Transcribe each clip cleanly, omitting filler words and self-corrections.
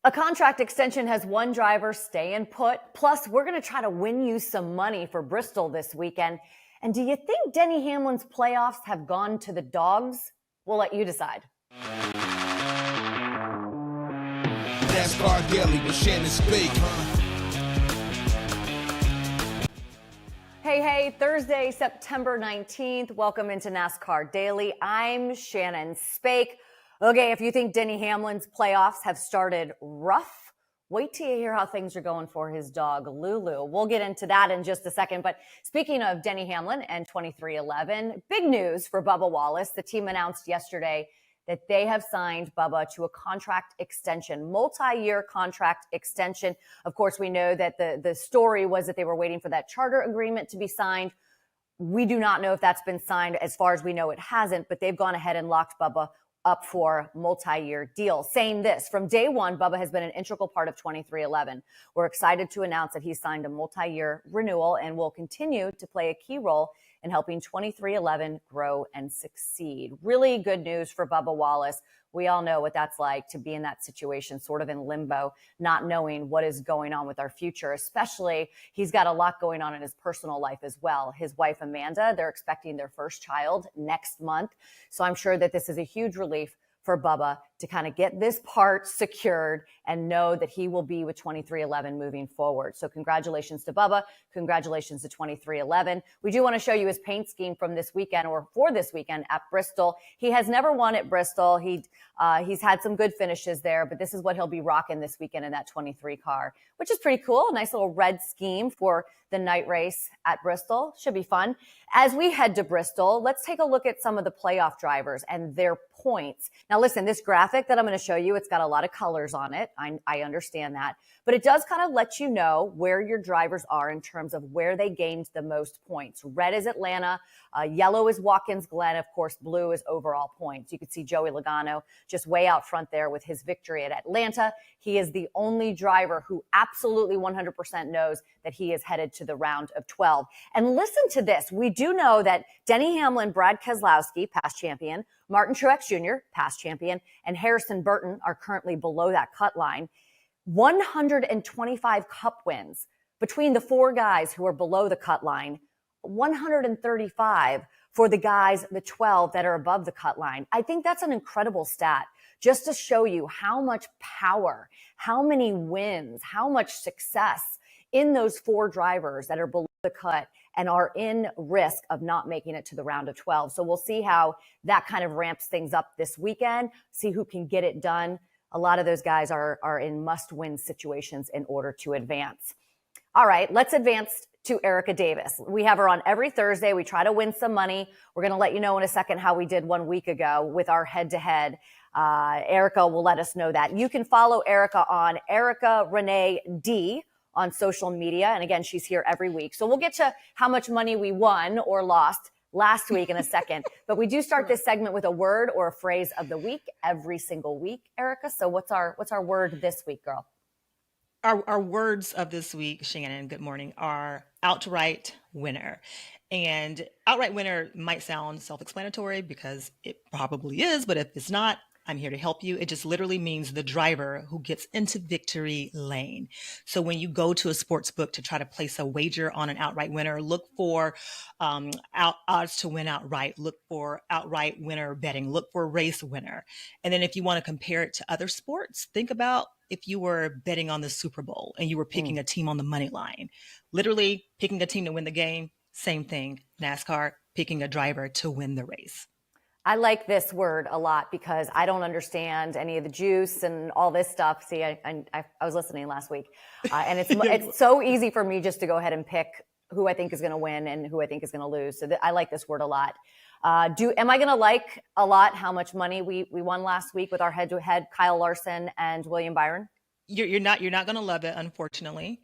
A contract extension has one driver staying put. Plus, we're going to try to win you some money for Bristol this weekend. And do you think Denny Hamlin's playoffs have gone to the dogs? We'll let you decide. NASCAR Daily with Shannon Spake. Hey, Thursday, September 19th. Welcome into NASCAR Daily. I'm Shannon Spake. Okay, if you think Denny Hamlin's playoffs have started rough, wait till you hear how things are going for his dog, Lulu. We'll get into that in just a second. But speaking of Denny Hamlin and 23XI, big news for Bubba Wallace. The team announced yesterday that they have signed Bubba to a contract extension, multi-year contract extension. Of course, we know that the story was that they were waiting for that charter agreement to be signed. We do not know if that's been signed. As far as we know, it hasn't, but they've gone ahead and locked Bubba up for multi-year deal, saying this: from day one, Bubba has been an integral part of 23XI. We're excited to announce that he signed a multi-year renewal and will continue to play a key role in helping 23XI grow and succeed. Really good news for Bubba Wallace. We all know what that's like to be in that situation, sort of in limbo, not knowing what is going on with our future, especially he's got a lot going on in his personal life as well. His wife, Amanda, they're expecting their first child next month. So I'm sure that this is a huge relief for Bubba to kind of get this part secured and know that he will be with 23XI moving forward. So congratulations to Bubba. Congratulations to 23XI. We do want to show you his paint scheme from this weekend, or for this weekend at Bristol. He has never won at Bristol. He's had some good finishes there, but this is what he'll be rocking this weekend in that 23 car, which is pretty cool. A nice little red scheme for the night race at Bristol. Should be fun. As we head to Bristol, let's take a look at some of the playoff drivers and their points. Now, listen, this graphic that I'm going to show you, it's got a lot of colors on it. I understand that, but it does kind of let you know where your drivers are in terms of where they gained the most points. Red is Atlanta, yellow is Watkins Glen, of course, blue is overall points. You can see Joey Logano just way out front there with his victory at Atlanta. He is the only driver who absolutely 100% knows that he is headed to the round of 12. And listen to this. We do know that Denny Hamlin, Brad Keselowski, past champion, Martin Truex Jr., past champion, and Harrison Burton are currently below that cut line. 125 cup wins between the four guys who are below the cut line, 135 for the guys, the 12 that are above the cut line. I think that's an incredible stat, just to show you how much power, how many wins, how much success in those four drivers that are below the cut and are in risk of not making it to the round of 12. So we'll see how that kind of ramps things up this weekend, see who can get it done. A lot of those guys are in must-win situations in order to advance. All right, let's advance to Erica Davis. We have her on every Thursday. We try to win some money. We're going to let you know in a second how we did 1 week ago with our head-to-head. Erica will let us know that. You can follow Erica on Erica Renee D on social media. And again, she's here every week. So we'll get to how much money we won or lost last week in a second. But we do start this segment with a word or a phrase of the week every single week, Erica. So what's our word this week, girl? Our words of this week, Shannon, good morning, are outright winner. And outright winner might sound self-explanatory because it probably is, but if it's not, I'm here to help you. It just literally means the driver who gets into victory lane. So when you go to a sports book to try to place a wager on an outright winner, look for odds to win outright, look for outright winner betting, look for race winner. And then if you want to compare it to other sports, think about if you were betting on the Super Bowl and you were picking a team on the money line, literally picking a team to win the game, same thing. NASCAR, picking a driver to win the race. I like this word a lot because I don't understand any of the juice and all this stuff. See, I was listening last week, and it's so easy for me just to go ahead and pick who I think is going to win and who I think is going to lose. So I like this word a lot. Am I going to like a lot how much money we won last week with our head-to-head Kyle Larson and William Byron? You're not going to love it, unfortunately.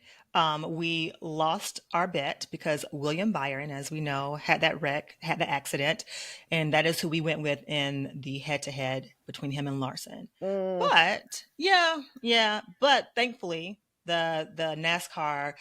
We lost our bet because William Byron, as we know, had that wreck, had the accident, and that is who we went with in the head-to-head between him and Larson. But but thankfully, the NASCAR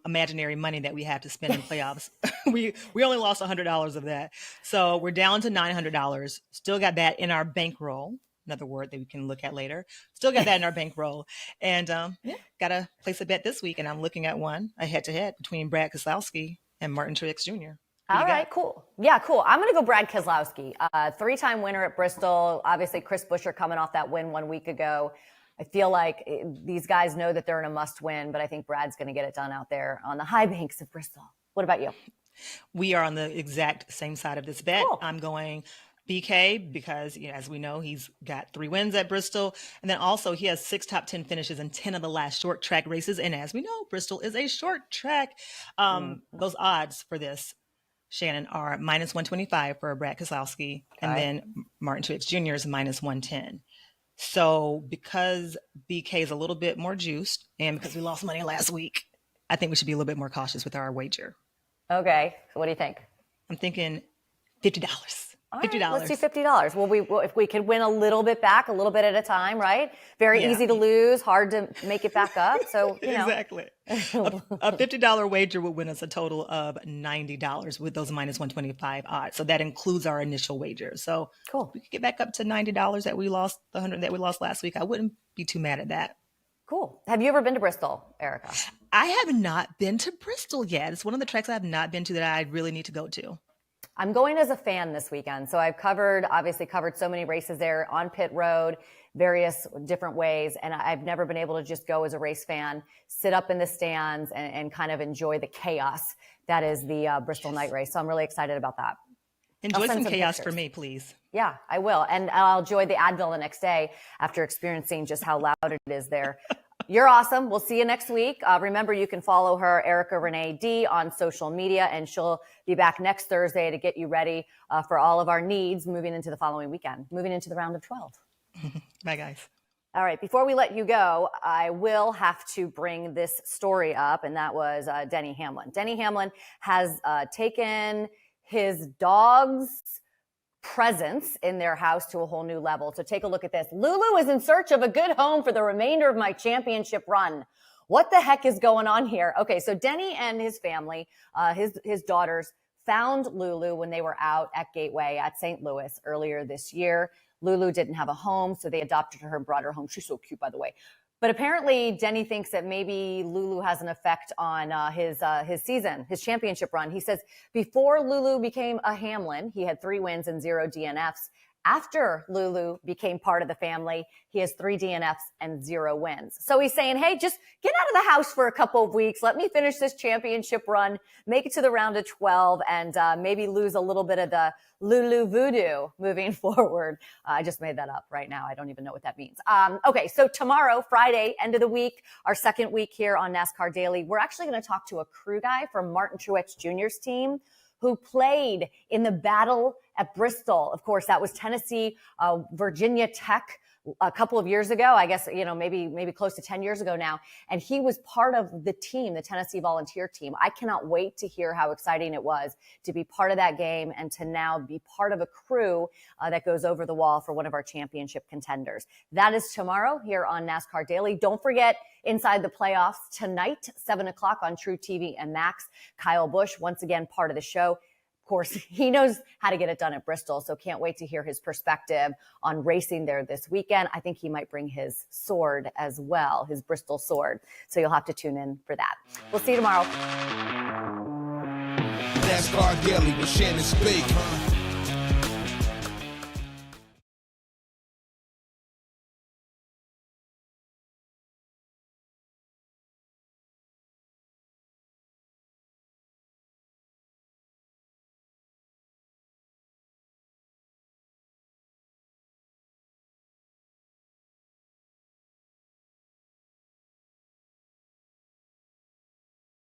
imaginary money that we had to spend in playoffs, we only lost $100 of that, so we're down to $900. Still got that in our bankroll. another word that we can look at later. Still got that in our bankroll. And got to place a bet this week. And I'm looking at a head-to-head between Brad Keselowski and Martin Truex Jr. All right, cool. Yeah, cool. I'm going to go Brad Keselowski, three-time winner at Bristol. Obviously, Chris Buescher coming off that win 1 week ago. I feel like these guys know that they're in a must-win, but I think Brad's going to get it done out there on the high banks of Bristol. What about you? We are on the exact same side of this bet. Cool. I'm going BK because, as we know, he's got 3 wins at Bristol. And then also he has 6 top 10 finishes in 10 of the last short track races. And as we know, Bristol is a short track. Those odds for this, Shannon, are minus 125 for Brad Keselowski. And then Martin Truex Jr. is minus 110. So because BK is a little bit more juiced and because we lost money last week, I think we should be a little bit more cautious with our wager. Okay. So what do you think? I'm thinking $50. All right, $50. let's do $50. Well, if we could win a little bit back, a little bit at a time, right? Very easy to lose, hard to make it back up. So, Exactly. A $50 wager would win us a total of $90 with those minus 125 odds. So that includes our initial wager. So cool. If we could get back up to $90 that we lost, the 100 that we lost last week, I wouldn't be too mad at that. Cool. Have you ever been to Bristol, Erica? I have not been to Bristol yet. It's one of the tracks I have not been to that I really need to go to. I'm going as a fan this weekend. So I've obviously covered so many races there on pit road, various different ways. And I've never been able to just go as a race fan, sit up in the stands and kind of enjoy the chaos that is the Bristol night race. So I'm really excited about that. Enjoy some chaos for me, please. Yeah, I will. And I'll enjoy the Advil the next day after experiencing just how loud it is there. You're awesome. We'll see you next week. Remember, you can follow her, Erica Renee D, on social media, and she'll be back next Thursday to get you ready for all of our needs moving into the following weekend, moving into the round of 12. Bye, guys. All right. Before we let you go, I will have to bring this story up, and that was Denny Hamlin. Denny Hamlin has taken his dog's presence in their house to a whole new level. So take a look at this. Lulu is in search of a good home for the remainder of my championship run. What the heck is going on here? Okay, so Denny and his family, his daughters, found Lulu when they were out at Gateway at St. Louis earlier this year. Lulu didn't have a home, so they adopted her and brought her home. She's so cute, by the way. But apparently, Denny thinks that maybe Lulu has an effect on his season, his championship run. He says before Lulu became a Hamlin, he had 3 wins and 0 DNFs. After Lulu became part of the family, he has 3 DNFs and 0 wins. So he's saying, hey, just get out of the house for a couple of weeks. Let me finish this championship run, make it to the round of 12, and maybe lose a little bit of the Lulu voodoo moving forward. I just made that up right now. I don't even know what that means. Okay, so tomorrow, Friday, end of the week, our second week here on NASCAR Daily, we're actually going to talk to a crew guy from Martin Truex Jr.'s team who played in the battle at Bristol. Of course, that was Tennessee, Virginia Tech a couple of years ago, I guess, maybe close to 10 years ago now. And he was part of the team, the Tennessee volunteer team. I cannot wait to hear how exciting it was to be part of that game and to now be part of a crew that goes over the wall for one of our championship contenders. That is tomorrow here on NASCAR Daily. Don't forget, inside the playoffs tonight, 7 o'clock on True TV and Max. Kyle Busch, once again, part of the show. Of course, he knows how to get it done at Bristol, so can't wait to hear his perspective on racing there this weekend. I think he might bring his sword as well, his Bristol sword. So you'll have to tune in for that. We'll see you tomorrow. NASCAR Daily with Shannon Spake.